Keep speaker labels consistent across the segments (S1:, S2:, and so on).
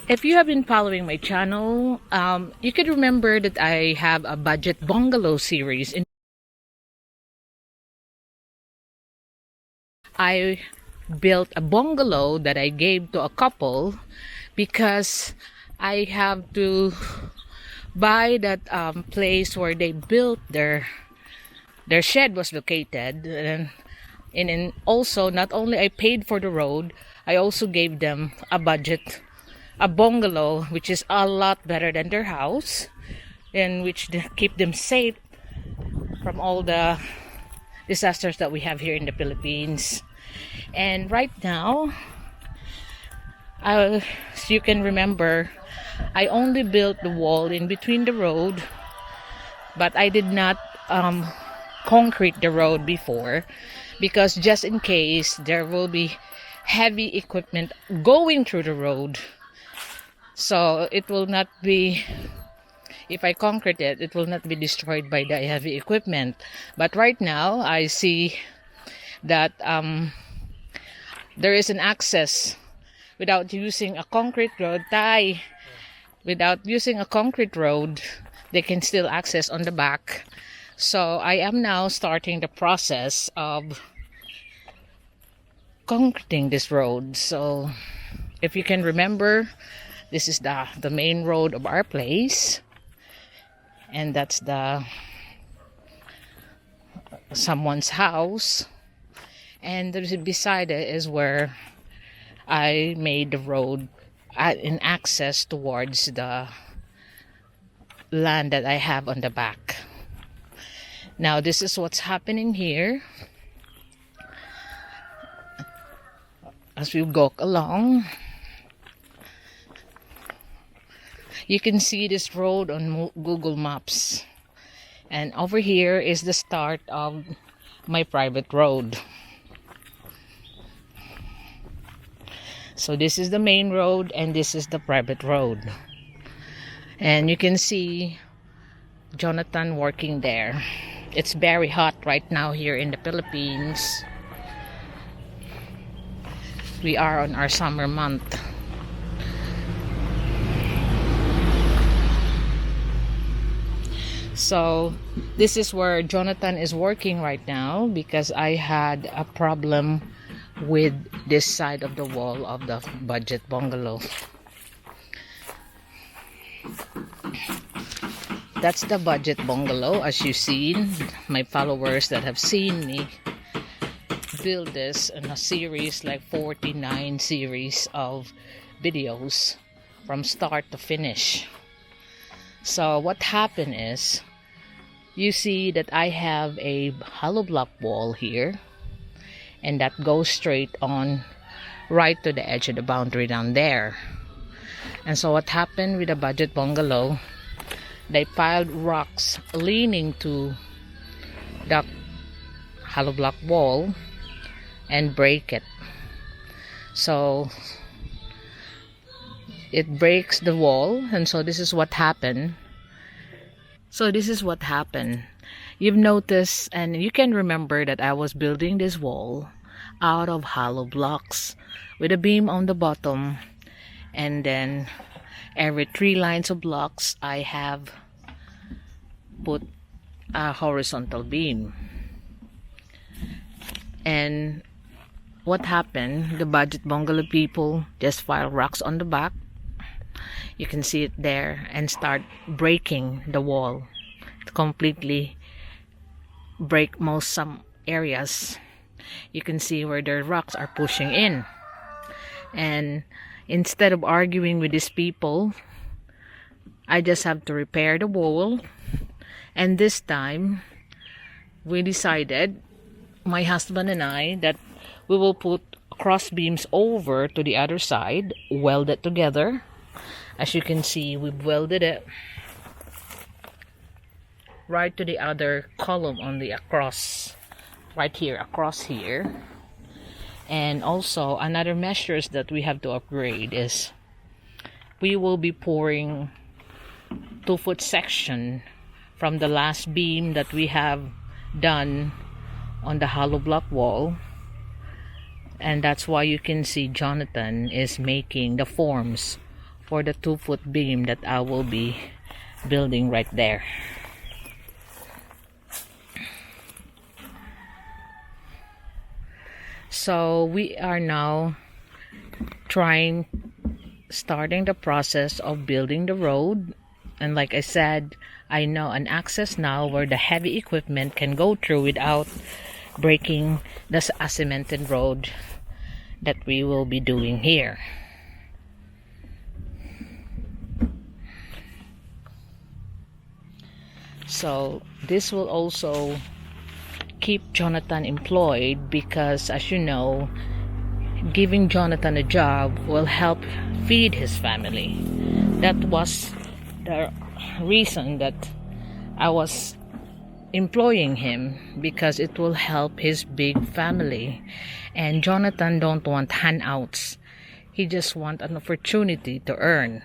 S1: If you have been following my channel, you could remember that I have a budget bungalow series. I built a bungalow that I gave to a couple because I have to buy that place where they built their shed was located, and also not only I paid for the road, I also gave them a bungalow, which is a lot better than their house, and which keep them safe from all the disasters that we have here in the Philippines. And right now, as you can remember, I only built the wall in between the road, but I did not concrete the road before, because just in case there will be heavy equipment going through the road, so it will not be, if I concrete it, it will not be destroyed by the heavy equipment. But right now I see that there is an access without using a concrete road. Without using a concrete road, they can still access on the back. So I am now starting the process of concreting this road. So if you can remember, this is the main road of our place, and that's the someone's house, and beside it is where I made the road in access towards the land that I have on the back. Now this is what's happening here as we go along. You can see this road on Google Maps, and over here is the start of my private road. So this is the main road and this is the private road, and you can see Jonathan working there. It's very hot right now here in the Philippines. We are on our summer month. So this is where Jonathan is working right now, because I had a problem with this side of the wall of the budget bungalow. That's the budget bungalow. As you've seen, my followers that have seen me build this in a series, like 49 series of videos from start to finish. So what happened is, you see that I have a hollow block wall here, and that goes straight on right to the edge of the boundary down there. And so what happened with the budget bungalow, they piled rocks leaning to the hollow block wall and break it. So it breaks the wall, and so this is what happened. You've noticed, and you can remember, that I was building this wall out of hollow blocks with a beam on the bottom, and then every 3 lines of blocks I have put a horizontal beam. And what happened, the budget bungalow people just piled rocks on the back, you can see it there, and start breaking the wall, completely break some areas. You can see where the rocks are pushing in, and instead of arguing with these people, I just have to repair the wall. And this time we decided, my husband and I, that we will put cross beams over to the other side, weld it together. As you can see, we've welded it right to the other column on the across, right here, across here. And also another measures that we have to upgrade is, we will be pouring 2-foot section from the last beam that we have done on the hollow block wall. And that's why you can see Jonathan is making the forms for the 2-foot beam that I will be building right there. So we are now starting the process of building the road. And like I said, I know an access now where the heavy equipment can go through without breaking the cemented road that we will be doing here. So this will also keep Jonathan employed, because as you know, giving Jonathan a job will help feed his family. That was the reason that I was employing him, because it will help his big family. And Jonathan don't want handouts. He just want an opportunity to earn.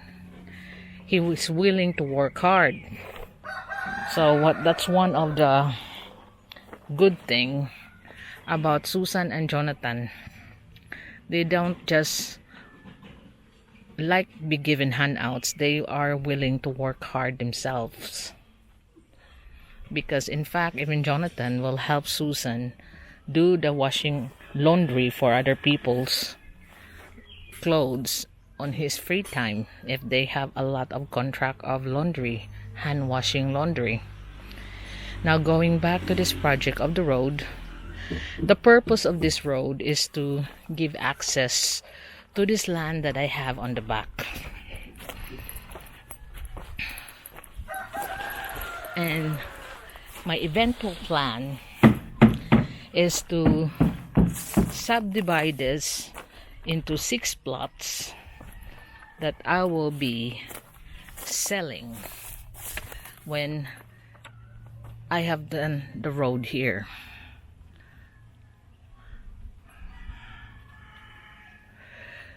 S1: He was willing to work hard. So that's one of the good thing about Susan and Jonathan. They don't just like be given handouts. They are willing to work hard themselves. Because in fact, even Jonathan will help Susan do the washing laundry for other people's clothes on his free time, if they have a lot of contract of laundry, hand washing laundry. Now going back to this project of the road, the purpose of this road is to give access to this land that I have on the back. And my eventual plan is to subdivide this into 6 plots that I will be selling when I have done the road here.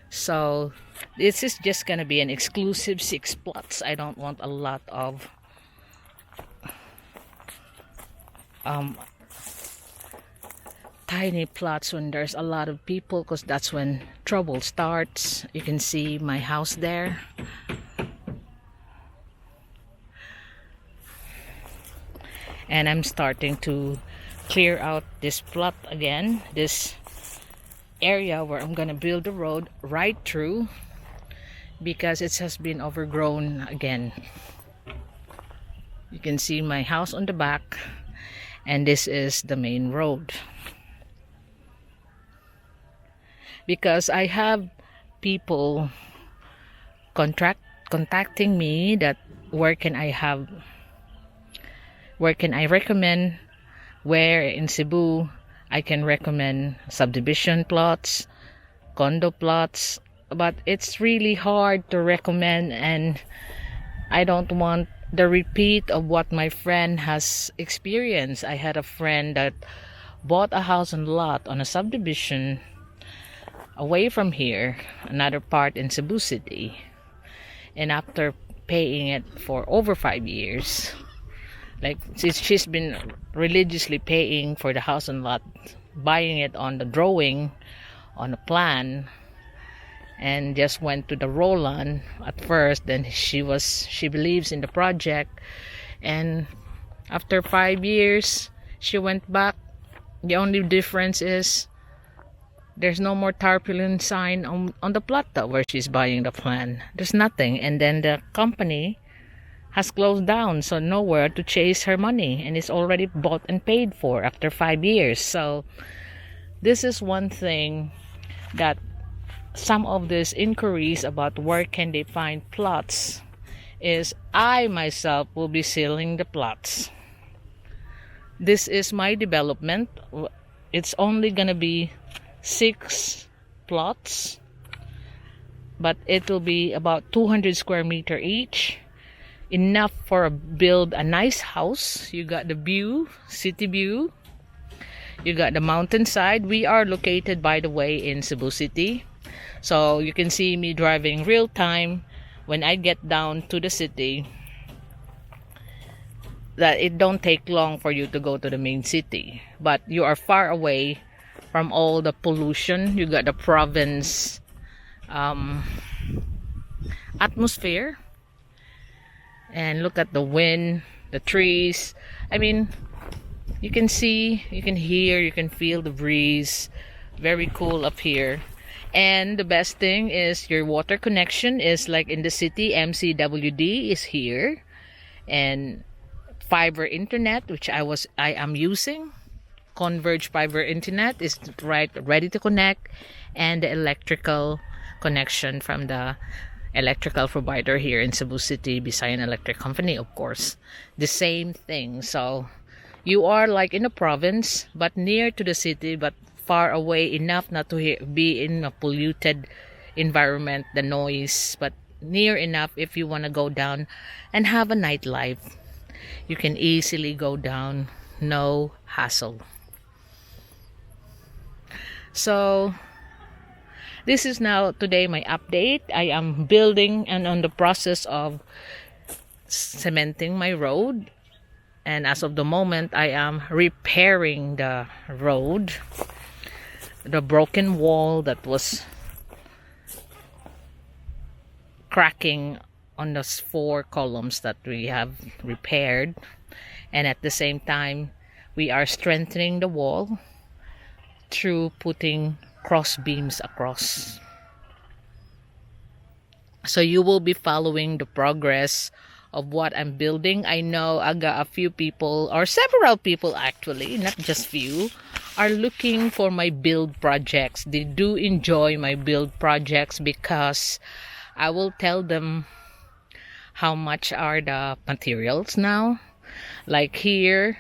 S1: So this is just gonna be an exclusive 6 plots. I don't want a lot of tiny plots when there's a lot of people, because that's when trouble starts. You can see my house there. And I'm starting to clear out this plot again, this area where I'm gonna build the road right through, because it has been overgrown again. You can see my house on the back, and this is the main road. Because I have people contacting me that where can I recommend, where in Cebu I can recommend subdivision plots, condo plots, but it's really hard to recommend, and I don't want the repeat of what my friend has experienced. I had a friend that bought a house and lot on a subdivision away from here, another part in Cebu City, and after paying it for over 5 years, like she's been religiously paying for the house and lot, buying it on the drawing, on a plan, and just went to the roll-on at first. Then she believes in the project, and after 5 years she went back. The only difference is there's no more tarpaulin sign on the plot where she's buying the plan. There's nothing, and then the company has closed down, so nowhere to chase her money, and it's already bought and paid for after 5 years. So this is one thing that some of these inquiries about where can they find plots is I myself will be selling the plots. This is my development. It's only gonna be 6 plots, but it will be about 200 square meter each, enough for build a nice house. You got the view, city view, you got the mountainside. We are located, by the way, in Cebu City, so you can see me driving real time when I get down to the city, that it don't take long for you to go to the main city, but you are far away from all the pollution. You got the province atmosphere. And look at the wind, the trees. I mean, you can see, you can hear, you can feel the breeze. Very cool up here. And the best thing is your water connection is like in the city. MCWD is here, and fiber internet, which I am using. Converge fiber internet is ready to connect, and the electrical connection from the electrical provider here in Cebu City, Visayan Electric Company, of course. The same thing. So you are like in a province, but near to the city, but far away enough not to be in a polluted environment, the noise, but near enough if you want to go down and have a nightlife. You can easily go down, no hassle. So this is now today my update. I am building and on the process of cementing my road. And as of the moment, I am repairing the road. The broken wall that was cracking on those 4 columns that we have repaired. And at the same time, we are strengthening the wall through putting cross beams across. So you will be following the progress of what I'm building. I know a few people, or several people actually, not just few, are looking for my build projects. They do enjoy my build projects because I will tell them how much are the materials now. Like here,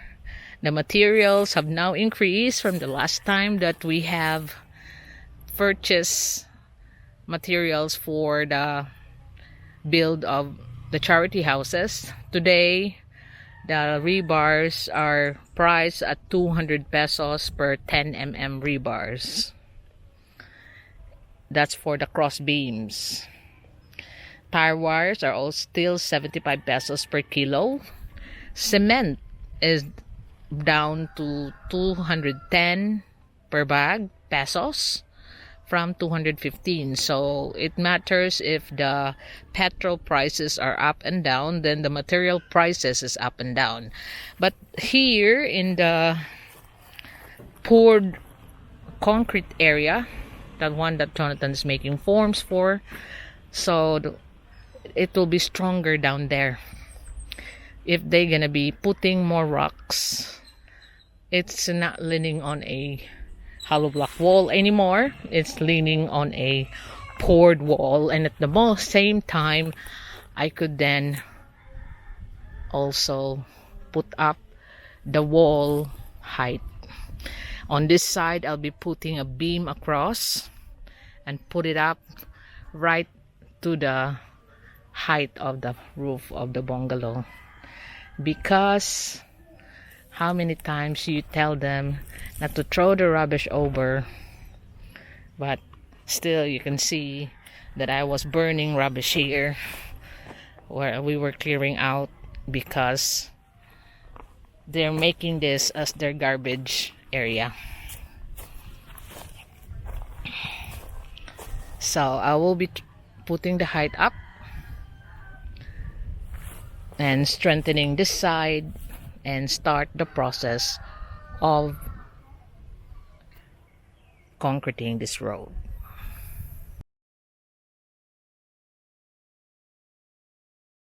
S1: the materials have now increased from the last time that we have purchased materials for the build of the charity houses. Today, the rebars are priced at 200 pesos per 10 mm rebars. That's for the cross beams. Tire wires are all still 75 pesos per kilo. Cement is down to 210 per bag pesos from 215. So it matters if the petrol prices are up and down, then the material prices is up and down. But here in the poured concrete area, that one that Jonathan is making forms for, so it will be stronger down there. If they're gonna be putting more rocks, it's not leaning on a hollow block wall anymore. It's leaning on a poured wall, and at the same time I could then also put up the wall height. On this side I'll be putting a beam across and put it up right to the height of the roof of the bungalow. Because how many times you tell them not to throw the rubbish over, but still you can see that I was burning rubbish here where we were clearing out, because they're making this as their garbage area. So I will be putting the height up and strengthening this side and start the process of concreting this road.